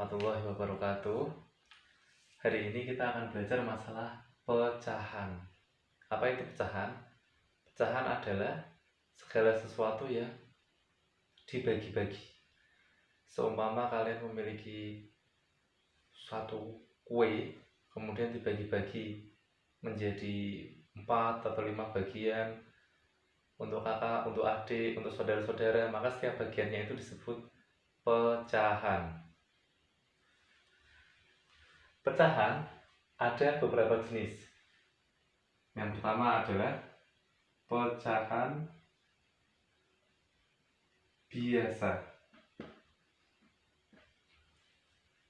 warahmatullahi wabarakatuh. Hari ini kita akan belajar masalah pecahan. Apa itu pecahan? Pecahan adalah segala sesuatu yang dibagi-bagi. Seumpama kalian memiliki satu kue, kemudian dibagi-bagi menjadi 4 atau 5 bagian untuk kakak, untuk adik, untuk saudara-saudara, maka setiap bagiannya itu disebut pecahan. Pecahan ada beberapa jenis. Yang pertama adalah pecahan biasa.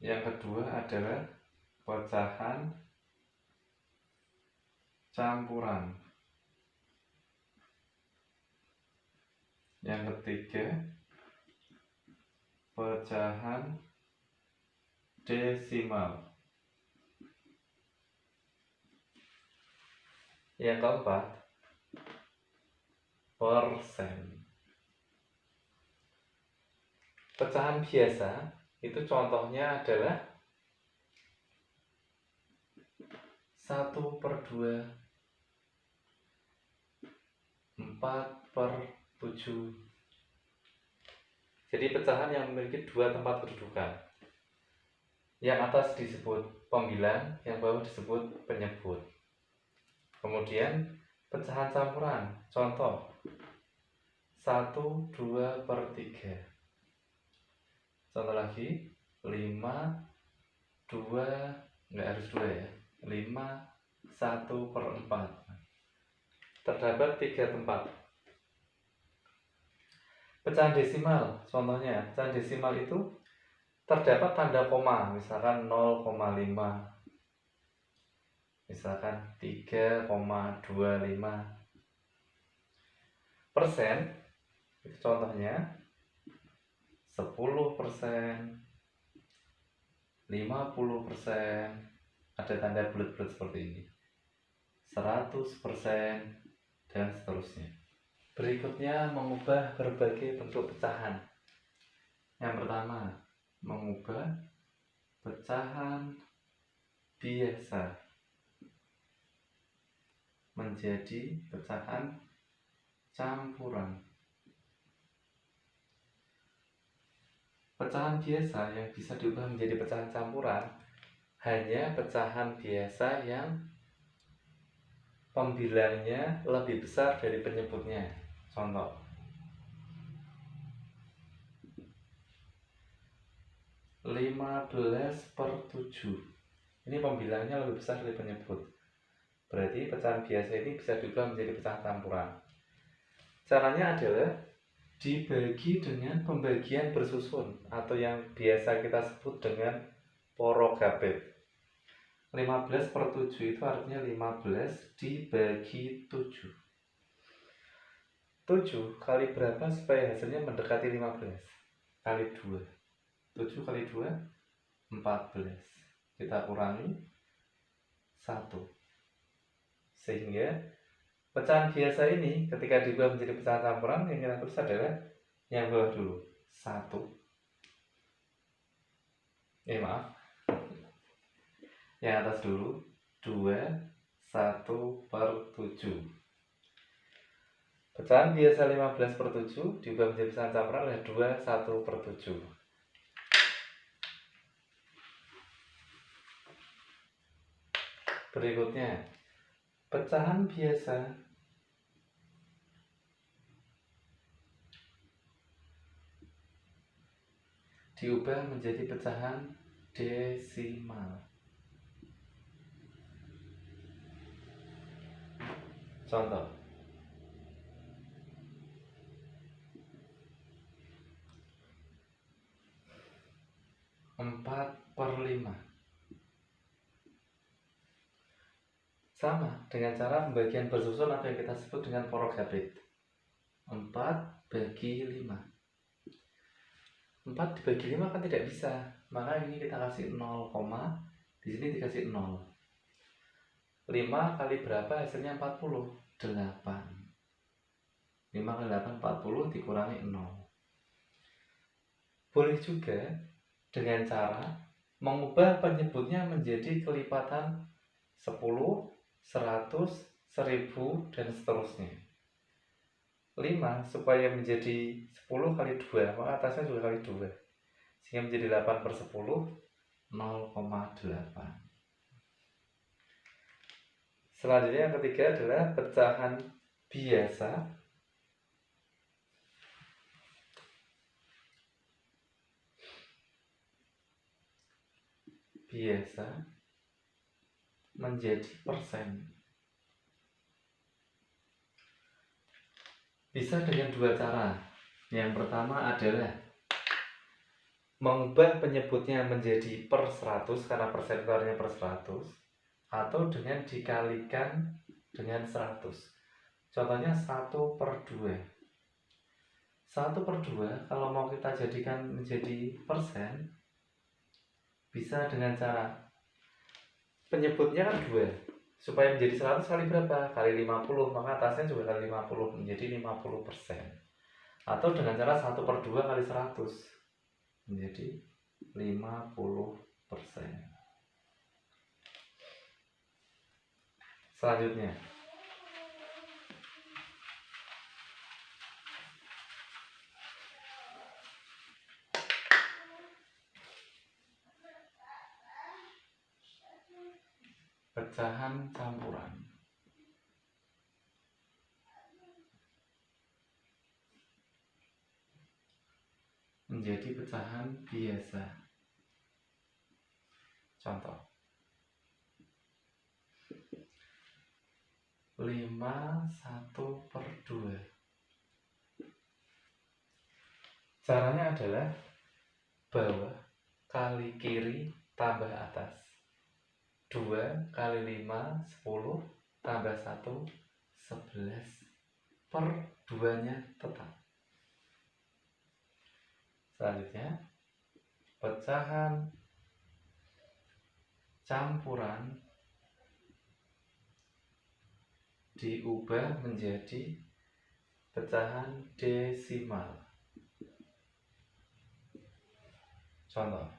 Yang kedua adalah pecahan campuran. Yang ketiga, pecahan desimal. Yang keempat, persen. Pecahan biasa itu contohnya adalah 1/2, 4/7. Jadi pecahan yang memiliki 2 tempat kedudukan. Yang atas disebut pembilang, yang bawah disebut penyebut. Kemudian pecahan campuran, contoh 1/2/3. Contoh lagi 5/2, nggak harus 2 ya, 5/1/4. Terdapat 3 tempat. Pecahan desimal, contohnya pecahan desimal itu terdapat tanda koma, misalkan 0,5, misalkan 3,25. Persen itu contohnya 10%, 50%, ada tanda bulat-bulat seperti ini, 100%, dan seterusnya. Berikutnya, mengubah berbagai bentuk pecahan. Yang pertama, mengubah pecahan biasa menjadi pecahan campuran. Pecahan biasa yang bisa diubah menjadi pecahan campuran hanya pecahan biasa yang pembilangnya lebih besar dari penyebutnya. Contoh 15/7. Ini pembilangnya lebih besar dari penyebut. Berarti pecahan biasa ini bisa diubah menjadi pecahan campuran. Caranya adalah dibagi dengan pembagian bersusun atau yang biasa kita sebut dengan porogabet. 15/7 itu artinya 15 dibagi 7. 7 kali berapa supaya hasilnya mendekati 15? Kali 2. 7 kali 2, 14. Kita kurangi 1. Sehingga pecahan biasa ini ketika diubah menjadi pecahan campuran, yang kita tulis adalah yang bawah dulu, 1. Maaf. Yang atas dulu, 2, 1/7. Pecahan biasa 15/7 diubah menjadi pecahan campuran adalah 2, 1/7. Berikutnya, pecahan biasa diubah menjadi pecahan desimal. Contoh 4/5. Sama dengan cara pembagian bersusun atau yang kita sebut dengan porogabet. 4/5. 4 dibagi 5 kan tidak bisa. Maka ini kita kasih 0, di sini dikasih 0. 5 kali berapa hasilnya 40? 8. 5 kali 8 40 dikurangi 0. Boleh juga dengan cara Mengubah penyebutnya menjadi kelipatan 10, 100, 1000, dan seterusnya. 5 supaya menjadi 10 kali 2, maka atasnya juga kali 2, sehingga menjadi 8 per 10, 0,8. Selanjutnya yang ketiga adalah pecahan biasa menjadi persen. Bisa dengan dua cara. Yang pertama adalah mengubah penyebutnya menjadi per 100 karena persentasenya per 100, atau dengan dikalikan dengan 100. Contohnya 1 per 2. 1 per 2 kalau mau kita jadikan menjadi persen, bisa dengan cara penyebutnya kan 2, supaya menjadi 100 kali berapa? Kali 50, maka atasnya juga kali 50, menjadi 50%. Atau dengan cara 1 per 2 kali 100, menjadi 50%. Selanjutnya, pecahan campuran menjadi pecahan biasa. Contoh 1 per 2. Caranya adalah bawah kali kiri tambah atas. 2 kali 5, 10, tambah 1, 11, per 2-nya tetap. Selanjutnya, pecahan campuran diubah menjadi pecahan desimal. Contoh,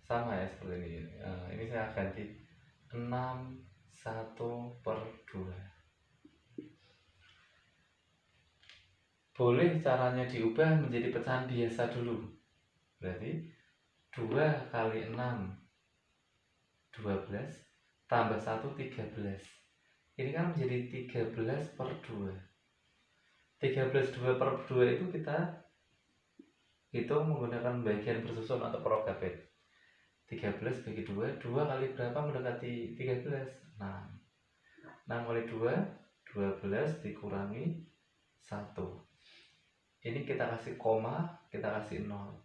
sama ya seperti ini. Ini saya ganti 1 per 2. Boleh caranya diubah menjadi pecahan biasa dulu. Berarti 2 kali 6, 12, tambah 1, 13. Ini kan menjadi 13 per 2. 13 2 per 2 itu kita hitung menggunakan bagian bersusun atau prokapit. 13 bagi 2, 2 kali berapa mendekati 13? 6. 6 kali 2, 12 dikurangi 1. Ini kita kasih koma, kita kasih 0.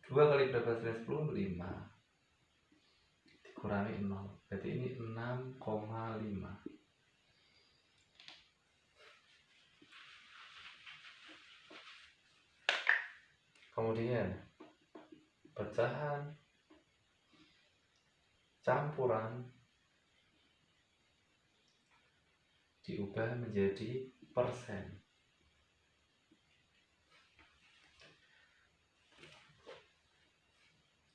2 kali berapa hasilnya 10? 5. Dikurangi 0. Berarti ini 6,5. Kemudian pecahan campuran diubah menjadi persen.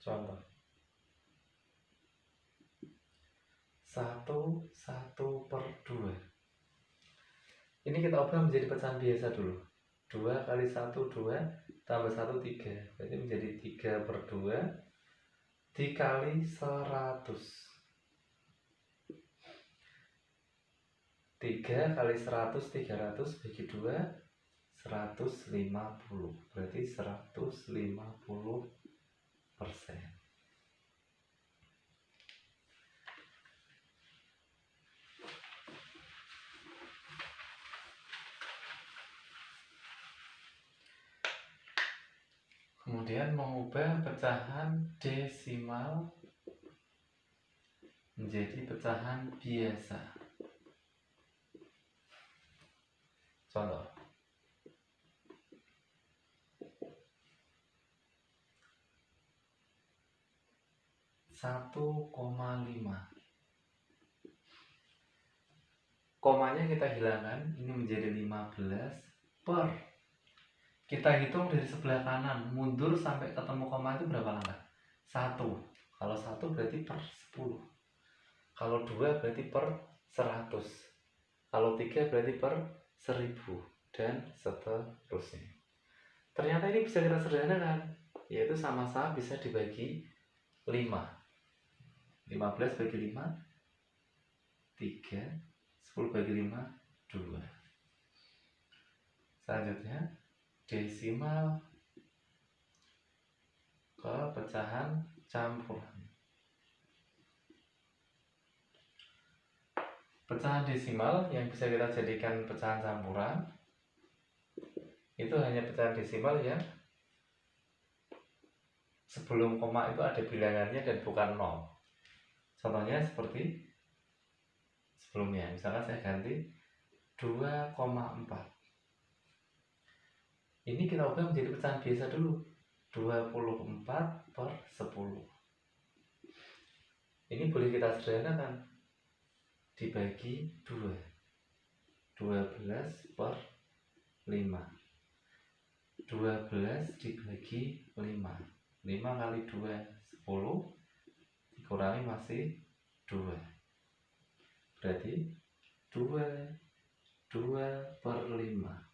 Contoh 1 per 2. Ini kita ubah menjadi pecahan biasa dulu. 2 kali 1, 2, tambah 1, 3. Berarti menjadi 3 per 2 dikali 100. 3 kali 100, 300 bagi 2, 150. Berarti 150%. Kemudian mengubah pecahan desimal menjadi pecahan biasa. Contoh 1,5. Komanya kita hilangkan, ini menjadi 15 per Kita hitung dari sebelah kanan, mundur sampai ketemu koma itu berapa langkah? 1. Kalau 1 berarti per 10. Kalau 2 berarti per 100. Kalau 3 berarti per 1000. Dan seterusnya. Ternyata ini bisa kita sederhanakan, yaitu sama-sama bisa dibagi 5. 15 bagi 5, 3. 10 bagi 5, 2. Selanjutnya, desimal ke pecahan campuran. Pecahan desimal yang bisa kita jadikan pecahan campuran itu hanya pecahan desimal yang sebelum koma itu ada bilangannya dan bukan 0. Contohnya seperti sebelumnya, misalkan saya ganti 2,4. Ini kita ubah menjadi pecahan biasa dulu, 24 per 10. Ini boleh kita sederhanakan, dibagi 2, 12 per 5. 12 dibagi 5, 5 kali 2, 10, dikurangi masih 2. Berarti 2 per 5.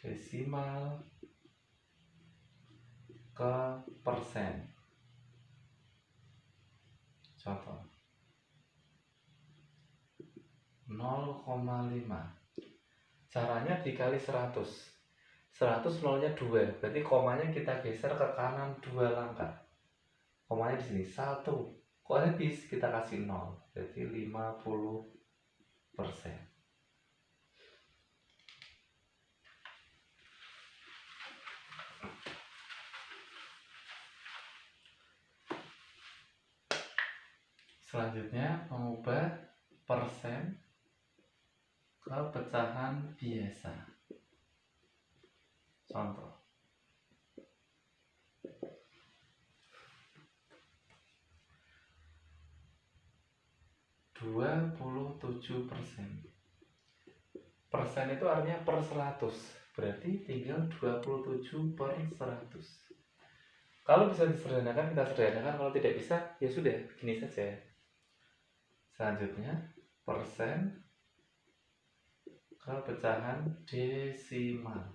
Desimal ke persen. Contoh 0,5. Caranya dikali 100. 100 nolnya 2, berarti komanya kita geser ke kanan 2 langkah. Komanya di sini 1. Kok habis? Kita kasih 0, berarti 50%. Selanjutnya, mengubah persen ke pecahan biasa. Contoh. %. Persen itu artinya per 100. Berarti tinggal 27 per 100. Kalau bisa disederhanakan, kita sederhanakan. Kalau tidak bisa, ya sudah, begini saja. Selanjutnya, persen ke pecahan desimal.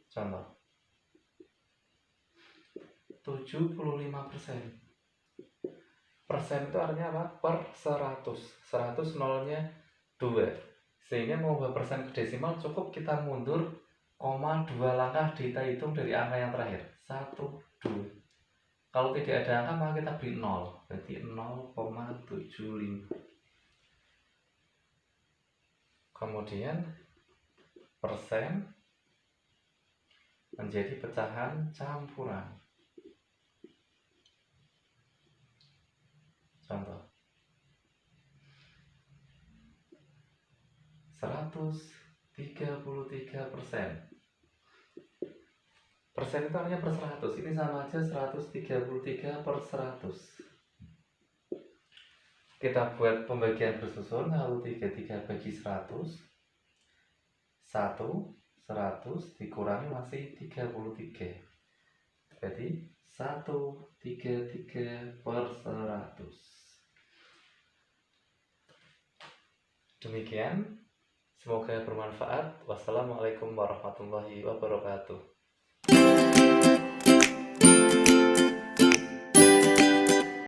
Contoh 75%. Persen itu artinya apa? Per 100. 100 nolnya 2. Sehingga mau mengubah persen ke desimal cukup kita mundur 2 langkah, kita hitung dari angka yang terakhir 1, 2. Kalau tidak ada angka maka kita beri 0, berarti 0,75. Kemudian persen menjadi pecahan campuran. Contoh 133%. Persen itu artinya per 100. Ini sama aja 133 per 100. Kita buat pembagian bersusun. 133 bagi 100. 100 dikurangi masih 33. Berarti 133 per 100. Demikian. Semoga bermanfaat. Wassalamualaikum warahmatullahi wabarakatuh.